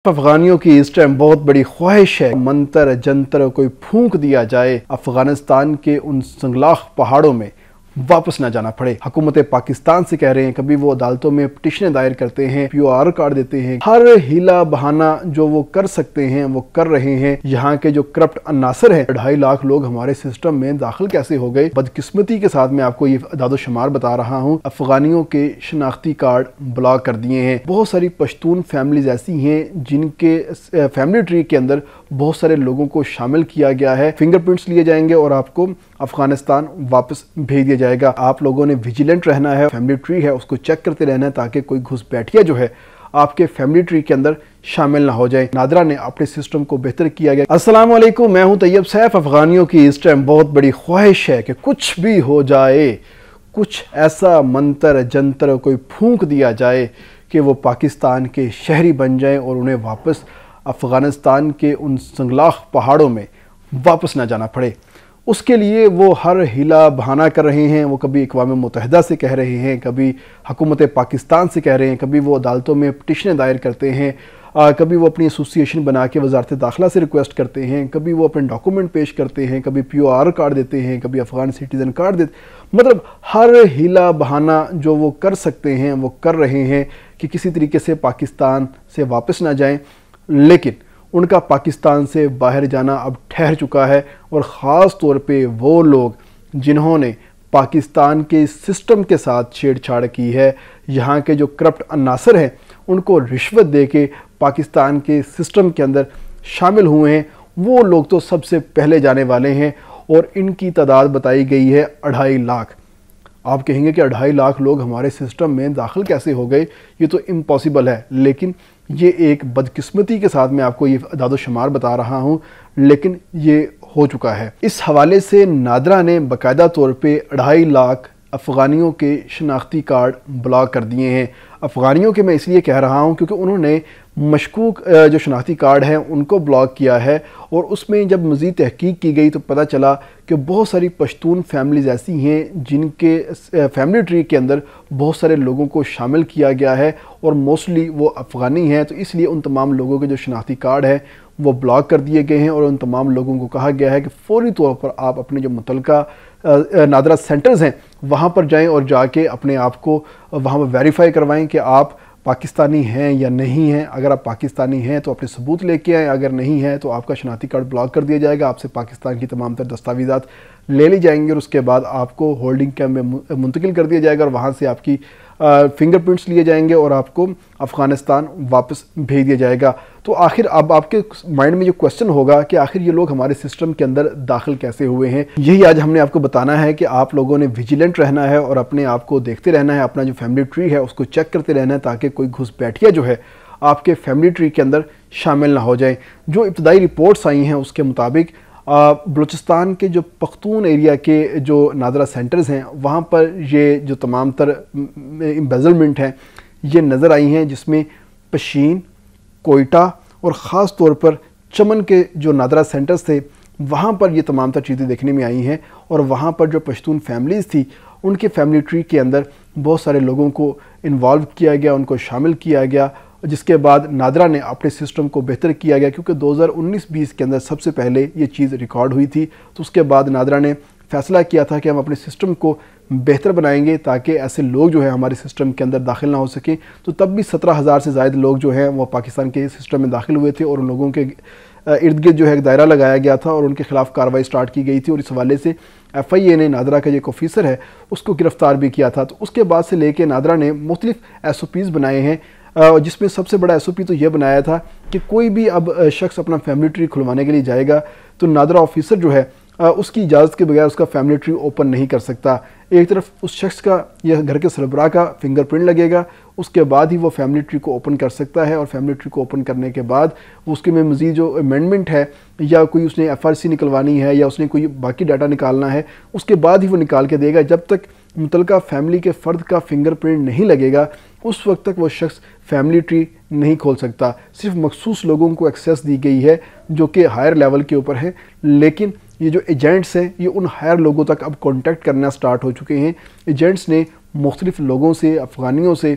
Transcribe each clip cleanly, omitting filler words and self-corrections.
افغانیوں کی اس ٹائم بہت بڑی خواہش ہے منتر جنتر کوئی پھونک دیا جائے افغانستان کے ان سنگلاخ پہاڑوں میں واپس نہ جانا پڑے۔ حکومت پاکستان سے کہہ رہے ہیں، کبھی وہ عدالتوں میں پٹیشنیں دائر کرتے ہیں، POR کارڈ دیتے ہیں، ہر ہیلا بہانہ جو وہ کر سکتے ہیں وہ کر رہے ہیں۔ یہاں کے جو کرپٹ عناصر ہیں، 2.5 لاکھ لوگ ہمارے سسٹم میں داخل کیسے ہو گئے؟ بدقسمتی کے ساتھ میں آپ کو یہ اعداد و شمار بتا رہا ہوں، افغانیوں کے شناختی کارڈ بلاک کر دیے ہیں۔ بہت ساری پشتون فیملیز ایسی ہیں جن کے فیملی ٹری کے اندر بہت سارے لوگوں کو شامل کیا گیا ہے۔ فنگر پرنٹس لیے جائیں گے اور آپ کو افغانستان واپس بھیج دیا جائے گا۔ آپ لوگوں نے ویجیلنٹ رہنا ہے، فیملی ٹری ہے اس کو چیک کرتے رہنا ہے تاکہ کوئی گھس بیٹھیا جو ہے آپ کے فیملی ٹری کے اندر شامل نہ ہو جائے۔ نادرا نے اپنے سسٹم کو بہتر کیا گیا۔ السلام علیکم، میں ہوں طیب سیف۔ افغانیوں کی اس ٹائم بہت بڑی خواہش ہے کہ کچھ بھی ہو جائے، کچھ ایسا منتر جنتر کوئی پھونک دیا جائے کہ وہ پاکستان کے شہری بن جائیں اور انہیں واپس افغانستان کے ان سنگلاخ پہاڑوں میں واپس نہ جانا پڑے۔ اس کے لیے وہ ہر ہیلا بہانہ کر رہے ہیں۔ وہ کبھی اقوام متحدہ سے کہہ رہے ہیں، کبھی حکومت پاکستان سے کہہ رہے ہیں، کبھی وہ عدالتوں میں پٹیشنیں دائر کرتے ہیں، کبھی وہ اپنی ایسوسی ایشن بنا کے وزارت داخلہ سے ریکویسٹ کرتے ہیں، کبھی وہ اپنے ڈاکومنٹ پیش کرتے ہیں، کبھی POR کارڈ دیتے ہیں، کبھی افغان سٹیزن کارڈ دیتے، مطلب ہر ہیلا بہانہ جو وہ کر سکتے ہیں وہ کر رہے ہیں کہ کسی طریقے سے پاکستان سے واپس نہ جائیں۔ لیکن ان کا پاکستان سے باہر جانا اب ٹھہر چکا ہے، اور خاص طور پہ وہ لوگ جنہوں نے پاکستان کے سسٹم کے ساتھ چھیڑ چھاڑ کی ہے، یہاں کے جو کرپٹ عناصر ہیں ان کو رشوت دے کے پاکستان کے سسٹم کے اندر شامل ہوئے ہیں، وہ لوگ تو سب سے پہلے جانے والے ہیں، اور ان کی تعداد بتائی گئی ہے 2.5 لاکھ۔ آپ کہیں گے کہ 2.5 لاکھ لوگ ہمارے سسٹم میں داخل کیسے ہو گئے؟ یہ تو امپاسبل ہے، لیکن یہ ایک بدقسمتی کے ساتھ میں آپ کو یہ اعداد و شمار بتا رہا ہوں، لیکن یہ ہو چکا ہے۔ اس حوالے سے نادرا نے باقاعدہ طور پہ 2.5 لاکھ افغانیوں کے شناختی کارڈ بلاک کر دیے ہیں۔ افغانیوں کے میں اس لیے کہہ رہا ہوں کیونکہ انہوں نے مشکوک جو شناختی کارڈ ہیں ان کو بلاک کیا ہے، اور اس میں جب مزید تحقیق کی گئی تو پتہ چلا کہ بہت ساری پشتون فیملیز ایسی ہیں جن کے فیملی ٹری کے اندر بہت سارے لوگوں کو شامل کیا گیا ہے، اور موسٹلی وہ افغانی ہیں، تو اس لیے ان تمام لوگوں کے جو شناختی کارڈ ہیں وہ بلاک کر دیے گئے ہیں، اور ان تمام لوگوں کو کہا گیا ہے کہ فوری طور پر آپ اپنے جو متعلقہ نادرا سینٹرز ہیں وہاں پر جائیں اور جا کے اپنے آپ کو وہاں پر ویریفائی کروائیں کہ آپ پاکستانی ہیں یا نہیں ہیں۔ اگر آپ پاکستانی ہیں تو اپنے ثبوت لے کے آئیں، اگر نہیں ہیں تو آپ کا شناختی کارڈ بلاک کر دیا جائے گا، آپ سے پاکستان کی تمام تر دستاویزات لے لی جائیں گے، اور اس کے بعد آپ کو ہولڈنگ کیمپ میں منتقل کر دیا جائے گا، اور وہاں سے آپ کی فنگر پرنٹس لیے جائیں گے اور آپ کو افغانستان واپس بھیج دیا جائے گا۔ تو آخر اب آپ کے مائنڈ میں جو کوسچن ہوگا کہ آخر یہ لوگ ہمارے سسٹم کے اندر داخل کیسے ہوئے ہیں، یہی آج ہم نے آپ کو بتانا ہے کہ آپ لوگوں نے ویجیلنٹ رہنا ہے اور اپنے آپ کو دیکھتے رہنا ہے، اپنا جو فیملی ٹری ہے اس کو چیک کرتے رہنا ہے تاکہ کوئی گھس بیٹھیا جو ہے آپ کے فیملی ٹری کے اندر شامل نہ ہو جائیں۔ جو ابتدائی رپورٹس آئی ہیں اس کے مطابق بلوچستان کے جو پختون ایریا کے جو نادرا سینٹرز ہیں وہاں پر یہ جو تمام تر امبیزلمنٹ ہیں یہ نظر آئی ہیں، جس میں پشین، کوئٹہ اور خاص طور پر چمن کے جو نادرا سینٹرز تھے وہاں پر یہ تمام تر چیزیں دیکھنے میں آئی ہیں، اور وہاں پر جو پشتون فیملیز تھی ان کے فیملی ٹری کے اندر بہت سارے لوگوں کو انوالو کیا گیا، ان کو شامل کیا گیا، جس کے بعد نادرا نے اپنے سسٹم کو بہتر کیا گیا، کیونکہ 2019-20 کے اندر سب سے پہلے یہ چیز ریکارڈ ہوئی تھی۔ تو اس کے بعد نادرا نے فیصلہ کیا تھا کہ ہم اپنے سسٹم کو بہتر بنائیں گے تاکہ ایسے لوگ جو ہیں ہمارے سسٹم کے اندر داخل نہ ہو سکیں۔ تو تب بھی 17,000 سے زائد لوگ جو ہیں وہ پاکستان کے سسٹم میں داخل ہوئے تھے، اور ان لوگوں کے ارد گرد جو ہے ایک دائرہ لگایا گیا تھا اور ان کے خلاف کارروائی سٹارٹ کی گئی تھی، اور اس حوالے سے FIA نے نادرا کا جو ایک آفیسر ہے اس کو گرفتار بھی کیا تھا۔ تو اس کے بعد سے لے کے نادرا نے مختلف SOPs بنائے ہیں، جس میں سب سے بڑا SOP تو یہ بنایا تھا کہ کوئی بھی اب شخص اپنا فیملی ٹری کھلوانے کے لیے جائے گا تو نادرا آفیسر جو ہے اس کی اجازت کے بغیر اس کا فیملی ٹری اوپن نہیں کر سکتا۔ ایک طرف اس شخص کا یا گھر کے سربراہ کا فنگر پرنٹ لگے گا، اس کے بعد ہی وہ فیملی ٹری کو اوپن کر سکتا ہے، اور فیملی ٹری کو اوپن کرنے کے بعد اس کے میں مزید جو امینڈمنٹ ہے یا کوئی اس نے FRC نکلوانی ہے یا اس نے کوئی باقی ڈاٹا نکالنا ہے اس کے بعد ہی وہ نکال کے دے گا۔ جب تک متعلقہ فیملی کے فرد کا فنگر پرنٹ نہیں لگے گا اس وقت تک وہ شخص فیملی ٹری نہیں کھول سکتا۔ صرف مخصوص لوگوں کو ایکسیس دی گئی ہے جو کہ ہائر لیول کے اوپر ہیں، لیکن یہ جو ایجنٹس ہیں یہ ان ہائر لوگوں تک اب کانٹیکٹ کرنا سٹارٹ ہو چکے ہیں۔ ایجنٹس نے مختلف لوگوں سے، افغانیوں سے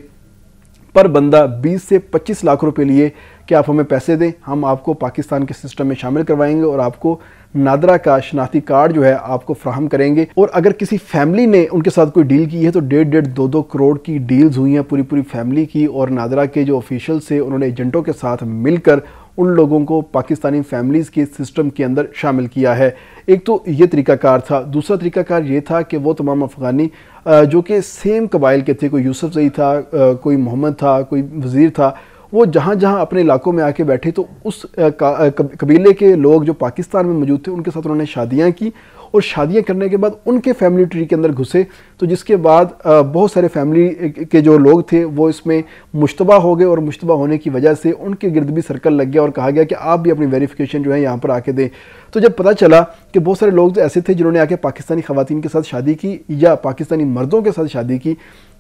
پر بندہ 20 سے 25 لاکھ روپے لیے کہ آپ ہمیں پیسے دیں، ہم آپ کو پاکستان کے سسٹم میں شامل کروائیں گے اور آپ کو نادرا کا شناختی کارڈ جو ہے آپ کو فراہم کریں گے۔ اور اگر کسی فیملی نے ان کے ساتھ کوئی ڈیل کی ہے تو 1.5-2 کروڑ کی ڈیلز ہوئی ہیں پوری فیملی کی، اور نادرا کے جو آفیشلز تھے انہوں نے ایجنٹوں کے ساتھ مل کر ان لوگوں کو پاکستانی فیملیز کے سسٹم کے اندر شامل کیا ہے۔ ایک تو یہ طریقہ کار تھا، دوسرا طریقہ کار یہ تھا کہ وہ تمام افغانی جو کہ سیم قبائل کے تھے، کوئی یوسف زئی تھا، کوئی محمد تھا، کوئی وزیر تھا، وہ جہاں جہاں اپنے علاقوں میں آ کے بیٹھے تو اس قبیلے کے لوگ جو پاکستان میں موجود تھے ان کے ساتھ انہوں نے شادیاں کی، اور شادیاں کرنے کے بعد ان کے فیملی ٹری کے اندر گھسے، تو جس کے بعد بہت سارے فیملی کے جو لوگ تھے وہ اس میں مشتبہ ہو گئے، اور مشتبہ ہونے کی وجہ سے ان کے گرد بھی سرکل لگ گیا اور کہا گیا کہ آپ بھی اپنی ویریفیکیشن جو ہے یہاں پر آ کے دیں۔ تو جب پتہ چلا کہ بہت سارے لوگ ایسے تھے جنہوں نے آ کے پاکستانی خواتین کے ساتھ شادی کی یا پاکستانی مردوں کے ساتھ شادی کی،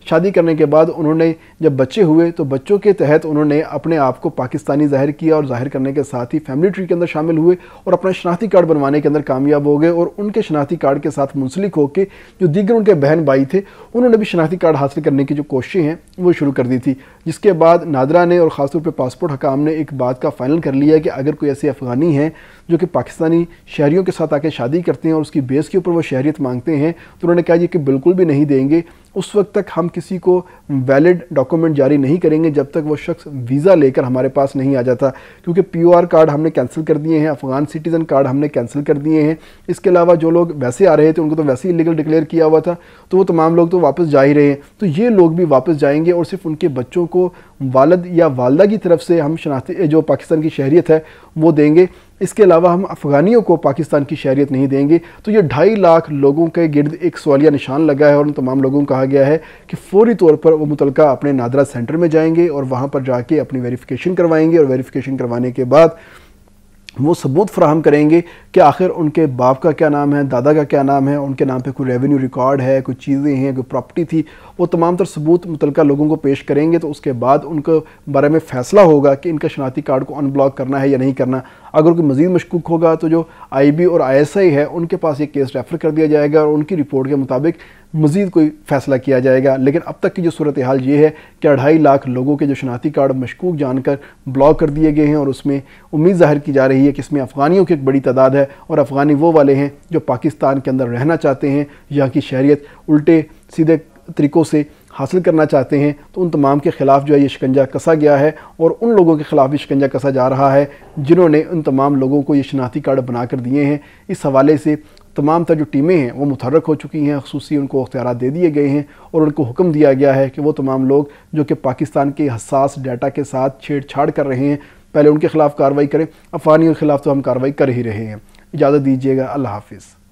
شادی کرنے کے بعد انہوں نے جب بچے ہوئے تو بچوں کے تحت انہوں نے اپنے آپ کو پاکستانی ظاہر کیا، اور ظاہر کرنے کے ساتھ ہی فیملی ٹری کے اندر شامل ہوئے اور اپنا شناختی کارڈ بنوانے کے اندر کامیاب ہو گئے، اور ان کے شناختی کارڈ کے ساتھ منسلک ہو کے جو دیگر ان کے بہن بھائی تھے انہوں نے بھی شناختی کارڈ حاصل کرنے کی جو کوششیں ہیں وہ شروع کر دی تھی، جس کے بعد نادرا نے اور خاص طور پہ پاسپورٹ حکام نے ایک بات کا فائنل کر لیا کہ اگر کوئی ایسے افغانی ہیں جو کہ پاکستانی شہریوں کے ساتھ آ کے شادی کرتے ہیں اور اس کی بیس کے اوپر وہ شہریت مانگتے ہیں، تو انہوں نے کہا کہ بالکل بھی نہیں دیں گے، اس وقت تک ہم کسی کو ویلڈ ڈاکومنٹ جاری نہیں کریں گے جب تک وہ شخص ویزا لے کر ہمارے پاس نہیں آ جاتا، کیونکہ POR کارڈ ہم نے کینسل کر دیے ہیں، افغان سٹیزن کارڈ ہم نے کینسل کر دیے ہیں، اس کے علاوہ جو لوگ ویسے آ رہے تھے ان کو تو ویسے ہی لیگل ڈکلیئر کیا ہوا تھا، تو وہ تمام لوگ تو واپس جا ہی رہے ہیں، تو یہ لوگ بھی واپس جائیں گے اور صرف ان کے بچوں کو والد یا والدہ کی طرف سے ہم شناختی جو پاکستان کی شہریت ہے وہ دیں گے، اس کے علاوہ ہم افغانیوں کو پاکستان کی شہریت نہیں دیں گے۔ تو یہ 2.5 لاکھ لوگوں کے گرد ایک سوالیہ نشان لگا ہے، اور ان تمام لوگوں کو کہا گیا ہے کہ فوری طور پر وہ متعلقہ اپنے نادرا سینٹر میں جائیں گے اور وہاں پر جا کے اپنی ویریفیکیشن کروائیں گے، اور ویریفیکیشن کروانے کے بعد وہ ثبوت فراہم کریں گے کہ آخر ان کے باپ کا کیا نام ہے، دادا کا کیا نام ہے، ان کے نام پہ کوئی ریونیو ریکارڈ ہے، کوئی چیزیں ہیں، کوئی پراپرٹی تھی، وہ تمام تر ثبوت متعلقہ لوگوں کو پیش کریں گے، تو اس کے بعد ان کے بارے میں فیصلہ ہوگا کہ ان کا شناختی کارڈ کو ان بلاک کرنا ہے یا نہیں کرنا۔ اگر کوئی مزید مشکوک ہوگا تو جو IB اور ISI ہے ان کے پاس یہ کیس ریفر کر دیا جائے گا اور ان کی رپورٹ کے مطابق مزید کوئی فیصلہ کیا جائے گا۔ لیکن اب تک کی جو صورتحال یہ ہے کہ 2.5 لاکھ لوگوں کے جو شناختی کارڈ مشکوک جان کر بلاک کر دیے گئے ہیں، اور اس میں امید ظاہر کی جا رہی ہے کہ اس میں افغانیوں کی ایک بڑی تعداد ہے، اور افغانی وہ والے ہیں جو پاکستان کے اندر رہنا چاہتے ہیں، یہاں کی شہریت الٹے سیدھے طریقوں سے حاصل کرنا چاہتے ہیں، تو ان تمام کے خلاف جو ہے یہ شکنجہ کسا گیا ہے، اور ان لوگوں کے خلاف بھی شکنجہ کسا جا رہا ہے جنہوں نے ان تمام لوگوں کو یہ شناختی کارڈ بنا کر دیے ہیں۔ اس حوالے سے تمام تر جو ٹیمیں ہیں وہ متحرک ہو چکی ہیں، خصوصی ان کو اختیارات دے دیے گئے ہیں، اور ان کو حکم دیا گیا ہے کہ وہ تمام لوگ جو کہ پاکستان کے حساس ڈیٹا کے ساتھ چھیڑ چھاڑ کر رہے ہیں پہلے ان کے خلاف کارروائی کریں۔ افغانیوں کے خلاف تو ہم کارروائی کر ہی رہے ہیں۔ اجازت دیجیے گا، اللہ حافظ۔